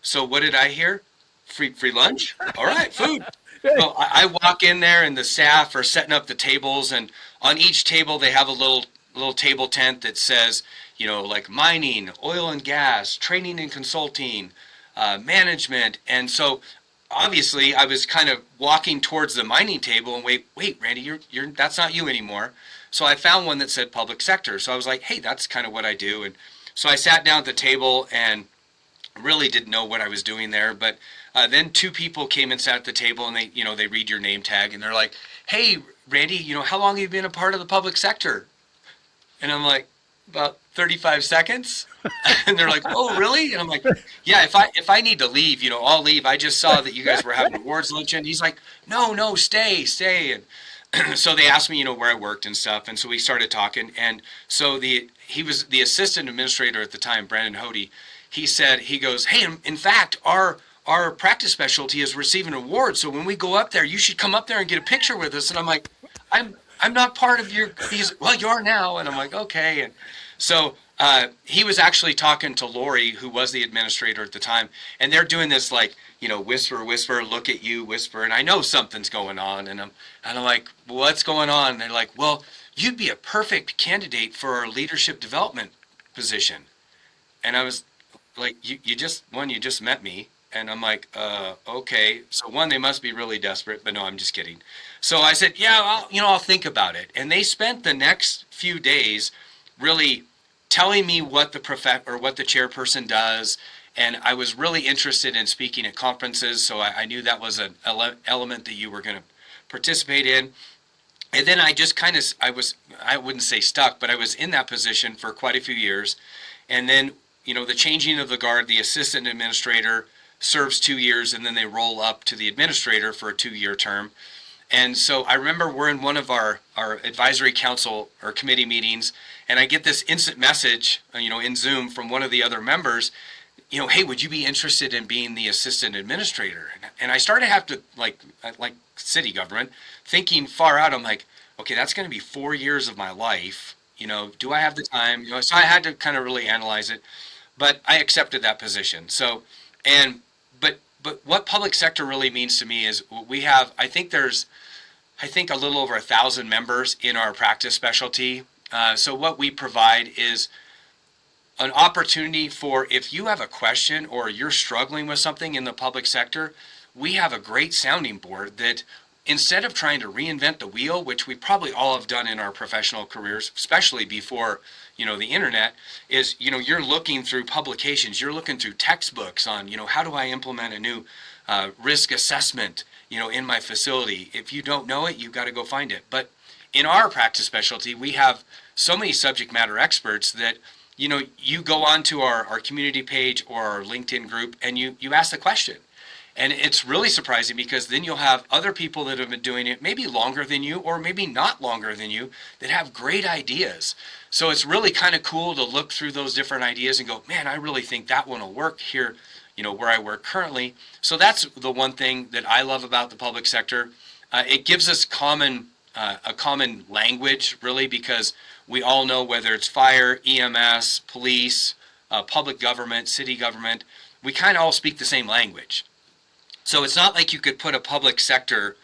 So what did I hear? Free lunch? All right, food. So I walk in there, and the staff are setting up the tables, and on each table they have a little table tent that says, like mining, oil and gas, training and consulting, management. And so obviously I was kind of walking towards the mining table and wait, Randy, you're that's not you anymore. So I found one that said public sector. So I was like, hey, that's kind of what I do. And so I sat down at the table and really didn't know what I was doing there. But then two people came and sat at the table, and they read your name tag, and they're like, hey, Randy, how long have you been a part of the public sector? And I'm like, about 35 seconds. And they're like, oh, really? And I'm like, yeah, if I need to leave, I'll leave. I just saw that you guys were having awards luncheon. He's like, no, stay. And so they asked me, where I worked and stuff. And so we started talking. And so he was the assistant administrator at the time, Brandon Hody. He goes, hey, in fact, our practice specialty is receiving an award. So when we go up there, you should come up there and get a picture with us. And I'm like, I'm not part of your, well, you are now. And I'm like, okay. And so he was actually talking to Lori, who was the administrator at the time, and they're doing this like, whisper, look at you, whisper, and I know something's going on, and I'm like, what's going on? And they're like, well, you'd be a perfect candidate for our leadership development position. And I was like, you just met me. And I'm like, okay. So one, they must be really desperate, but no, I'm just kidding. So I said, yeah, I'll think about it. And they spent the next few days really telling me what the chairperson does. And I was really interested in speaking at conferences. So I knew that was an element that you were going to participate in. And then I just I wouldn't say stuck, but I was in that position for quite a few years. And then, the changing of the guard, the assistant administrator serves 2 years, and then they roll up to the administrator for a 2-year term. And so I remember we're in one of our advisory council or committee meetings, and I get this instant message, in Zoom from one of the other members, hey, would you be interested in being the assistant administrator? And I started to have to, like city government, thinking far out. I'm like, okay, that's going to be 4 years of my life. Do I have the time? So I had to kind of really analyze it, but I accepted that position. So, and but what public sector really means to me is we have. I think a little over 1,000 members in our practice specialty. So what we provide is an opportunity for, if you have a question or you're struggling with something in the public sector, we have a great sounding board that, instead of trying to reinvent the wheel, which we probably all have done in our professional careers, especially before the internet, is you're looking through publications, you're looking through textbooks on how do I implement a new risk assessment in my facility. If you don't know it, you've got to go find it. But in our practice specialty, we have so many subject matter experts that you go onto our community page or our LinkedIn group and you ask the question. And it's really surprising, because then you'll have other people that have been doing it maybe longer than you or maybe not longer than you that have great ideas. So it's really kind of cool to look through those different ideas and go, man, I really think that one will work here, where I work currently. So that's the one thing that I love about the public sector. It gives us a common language, really, because we all know, whether it's fire, EMS, police, public government, city government, we kind of all speak the same language. So it's not like you could put a public sector,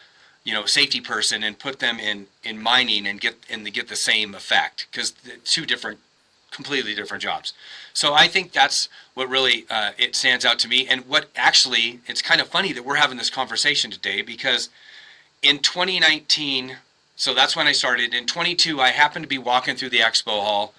safety person and put them in mining and get the same effect, because two completely different jobs. So I think that's what really it stands out to me. And what actually, it's kind of funny that we're having this conversation today, because in 2019, so that's when I started. In 22, I happened to be walking through the expo hall,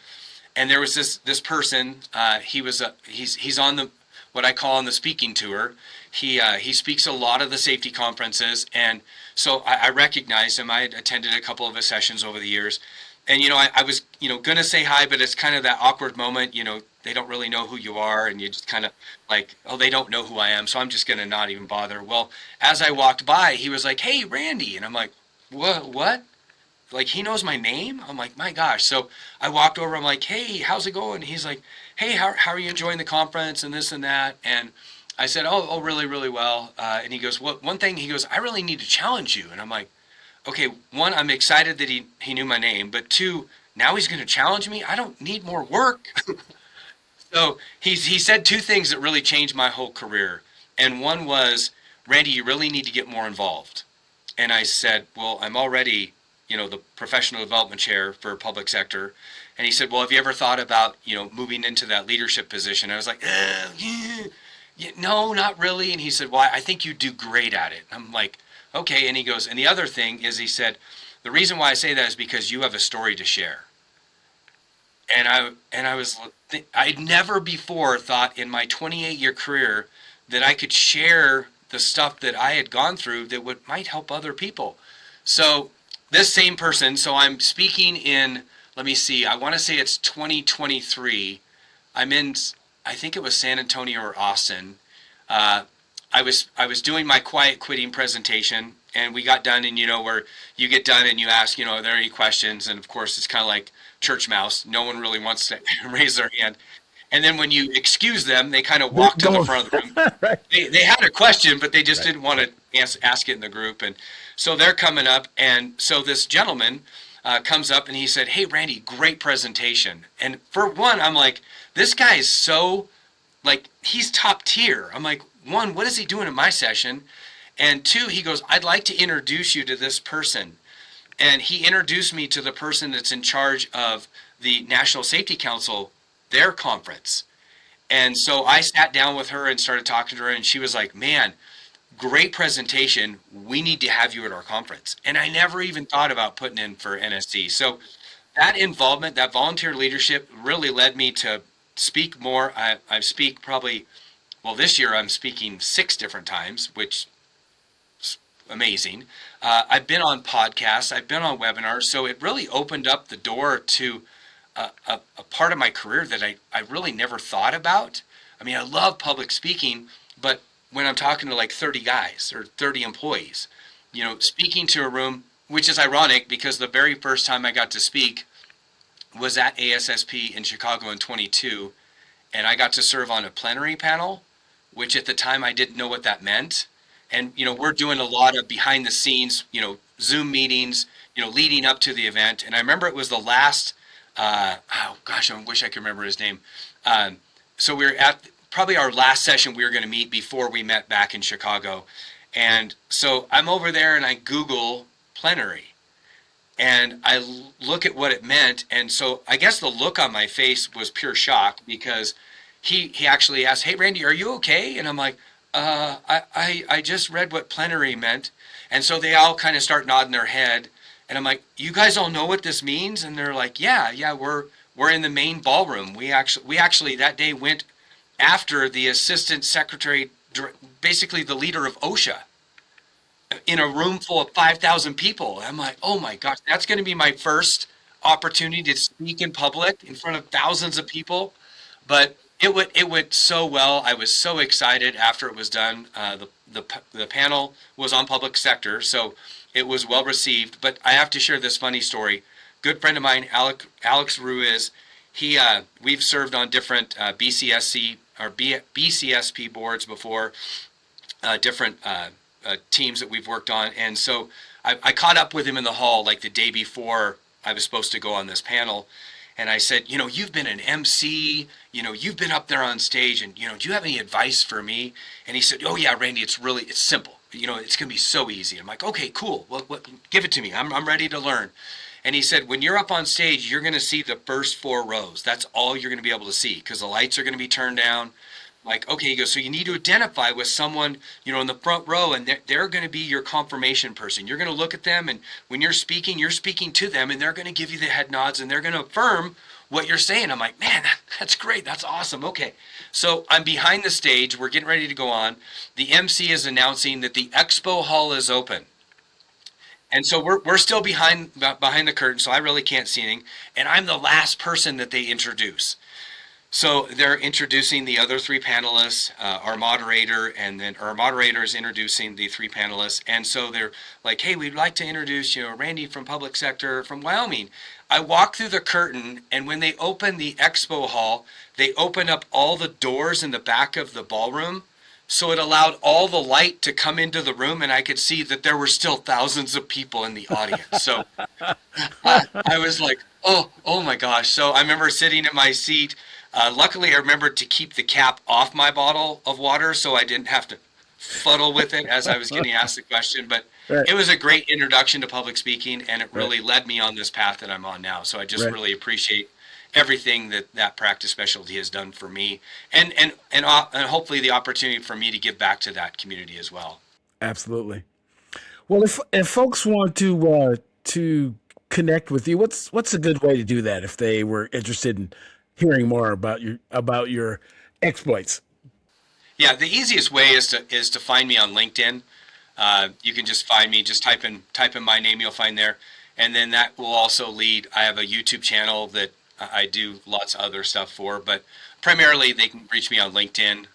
and there was this person. He's on the, what I call, on the speaking tour. He speaks a lot of the safety conferences, and so I recognized him. I had attended a couple of his sessions over the years, and I was gonna say hi, but it's kind of that awkward moment. They don't really know who you are, and you just kind of like, oh, they don't know who I am, so I'm just gonna not even bother. Well, as I walked by, he was like, "Hey, Randy," and I'm like, What? Like, he knows my name? I'm like, my gosh. So I walked over. I'm like, hey, how's it going? He's like, hey, how are you enjoying the conference and this and that? And I said, oh, really, really well. And he goes, one thing, he goes, I really need to challenge you. And I'm like, okay, one, I'm excited that he knew my name. But two, now he's going to challenge me? I don't need more work. So he said two things that really changed my whole career. And one was, Randy, you really need to get more involved. And I said, well, I'm already, the professional development chair for public sector. And he said, well, have you ever thought about, moving into that leadership position? I was like, yeah, no, not really. And he said, well, I think you do great at it. I'm like, okay. And he goes, and the other thing is, he said, the reason why I say that is because you have a story to share. And I'd never before thought in my 28-year career that I could share the stuff that I had gone through that might help other people. So this same person, so I'm speaking in, let me see, I want to say it's 2023. I'm in, I think it was San Antonio or Austin. I was doing my quiet quitting presentation, and we got done, and where you get done and you ask, are there any questions? And of course, it's kind of like church mouse. No one really wants to raise their hand. And then when you excuse them, they kind of walk to the front of the room. Right. They had a question, but they just didn't want to ask it in the group. And so they're coming up. And so this gentleman comes up and he said, hey, Randy, great presentation. And for one, I'm like, this guy is so, like, he's top tier. I'm like, one, what is he doing in my session? And two, he goes, I'd like to introduce you to this person. And he introduced me to the person that's in charge of the National Safety Council, their conference. And so I sat down with her and started talking to her, and she was like, man, great presentation. We need to have you at our conference. And I never even thought about putting in for NSC. So that involvement, that volunteer leadership really led me to speak more. I speak probably, well, this year I'm speaking 6 different times, which is amazing. I've been on podcasts, I've been on webinars. So it really opened up the door to a part of my career that I really never thought about. I mean, I love public speaking, but when I'm talking to like 30 guys or 30 employees, speaking to a room, which is ironic because the very first time I got to speak was at ASSP in Chicago in 22, and I got to serve on a plenary panel, which at the time I didn't know what that meant. And, we're doing a lot of behind the scenes, Zoom meetings. leading up to the event. And I remember it was the last, oh gosh, I wish I could remember his name. So we were at probably our last session we were going to meet before we met back in Chicago. And so I'm over there and I Google plenary. And I look at what it meant. And so I guess the look on my face was pure shock, because he actually asked, "Hey, Randy, are you okay?" And I'm like, I just read what plenary meant. And so they all kind of start nodding their head. And I'm like, "You guys all know what this means?" And they're like, yeah, we're in the main ballroom. We actually that day went after the assistant secretary, basically the leader of OSHA, in a room full of 5,000 people. I'm like, oh my gosh, that's going to be my first opportunity to speak in public in front of thousands of people. But it went so well. I was so excited after it was done. The panel was on public sector, so it was well received. But I have to share this funny story. Good friend of mine, Alex Ruiz, we've served on different BCSC or BCSP boards before, different teams that we've worked on. And so I caught up with him in the hall like the day before I was supposed to go on this panel. And I said, you've been an MC, you've been up there on stage, and, do you have any advice for me? And he said, "Oh yeah, Randy, it's simple. It's going to be so easy." I'm like, "Okay, cool. Well, give it to me. I'm ready to learn." And he said, "When you're up on stage, you're going to see the first 4 rows. That's all you're going to be able to see, because the lights are going to be turned down." Like, okay, he goes, "So you need to identify with someone, in the front row, and they're going to be your confirmation person. You're going to look at them, and when you're speaking to them, and they're going to give you the head nods, and they're going to affirm what you're saying." I'm like, "Man, that's great. That's awesome." Okay. So I'm behind the stage. We're getting ready to go on. The MC is announcing that the expo hall is open. And so we're still behind the curtain, so I really can't see anything. And I'm the last person that they introduce. So they're introducing the other 3 panelists, our moderator, and then our moderator is introducing the 3 panelists. And so they're like, "Hey, we'd like to introduce, Randy from public sector from Wyoming." I walk through the curtain, and when they open the expo hall, they open up all the doors in the back of the ballroom. So it allowed all the light to come into the room, and I could see that there were still thousands of people in the audience. So I was like, oh my gosh. So I remember sitting in my seat. Luckily, I remembered to keep the cap off my bottle of water, so I didn't have to fuddle with it as I was getting asked the question. But It was a great introduction to public speaking, and it really led me on this path that I'm on now. So I just really appreciate everything that practice specialty has done for me, and hopefully the opportunity for me to give back to that community as well. Absolutely. Well, if folks want to connect with you, what's a good way to do that if they were interested in hearing more about your exploits? Yeah, the easiest way is to find me on LinkedIn. You can just find me. Just type in my name, you'll find there, and then that will also lead. I have a YouTube channel that I do lots of other stuff for, but primarily they can reach me on LinkedIn.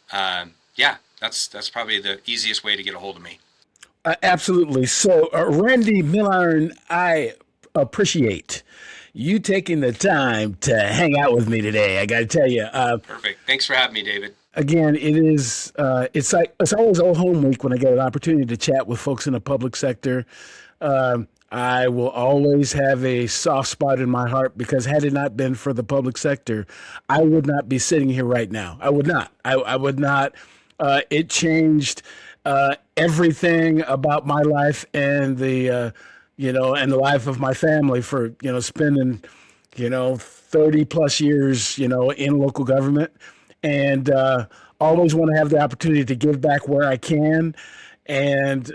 That's probably the easiest way to get a hold of me. Absolutely. So, Randy Milliron, I appreciate you taking the time to hang out with me today. I got to tell you. Perfect. Thanks for having me, David. Again, it's always Old Home Week when I get an opportunity to chat with folks in the public sector. I will always have a soft spot in my heart, because had it not been for the public sector, I would not be sitting here right now. I would not. I would not. It changed everything about my life and the the life of my family for spending 30 plus years in local government, and always want to have the opportunity to give back where I can. And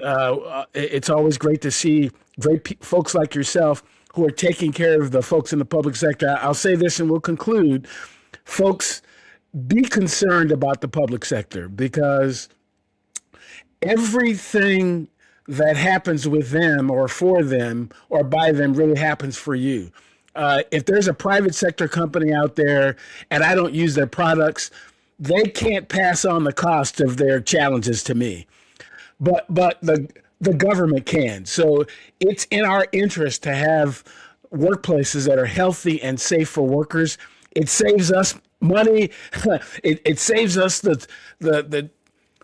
it's always great to see great folks like yourself who are taking care of the folks in the public sector. I'll say this and we'll conclude. Folks, be concerned about the public sector, because everything that happens with them or for them or by them really happens for you. If there's a private sector company out there and I don't use their products, they can't pass on the cost of their challenges to me. But the government can. So it's in our interest to have workplaces that are healthy and safe for workers. It saves us money. It saves us the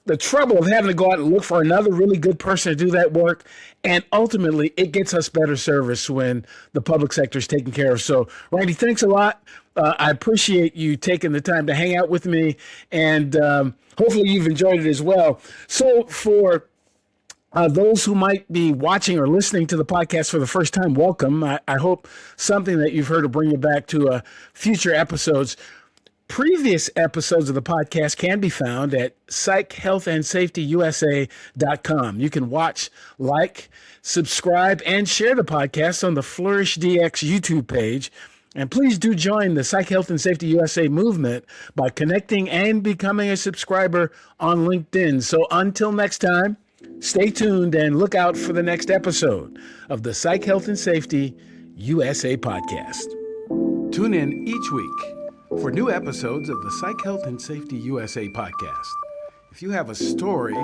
the trouble of having to go out and look for another really good person to do that work. And ultimately, it gets us better service when the public sector is taken care of. So, Randy, thanks a lot. I appreciate you taking the time to hang out with me, and hopefully you've enjoyed it as well. So for those who might be watching or listening to the podcast for the first time, welcome. I hope something that you've heard will bring you back to future episodes. Previous episodes of the podcast can be found at psychhealthandsafetyusa.com. You can watch, like, subscribe, and share the podcast on the Flourish DX YouTube page. And please do join the Psych Health and Safety USA movement by connecting and becoming a subscriber on LinkedIn. So until next time, stay tuned and look out for the next episode of the Psych Health and Safety USA podcast. Tune in each week for new episodes of the Psych Health and Safety USA podcast. If you have a story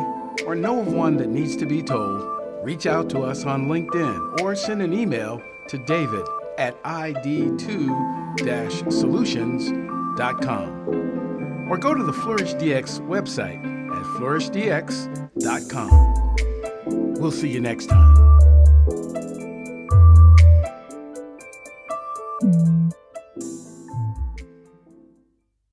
or know of one that needs to be told, reach out to us on LinkedIn or send an email to David at id2-solutions.com or go to the Flourish DX website at flourishdx.com. We'll see you next time.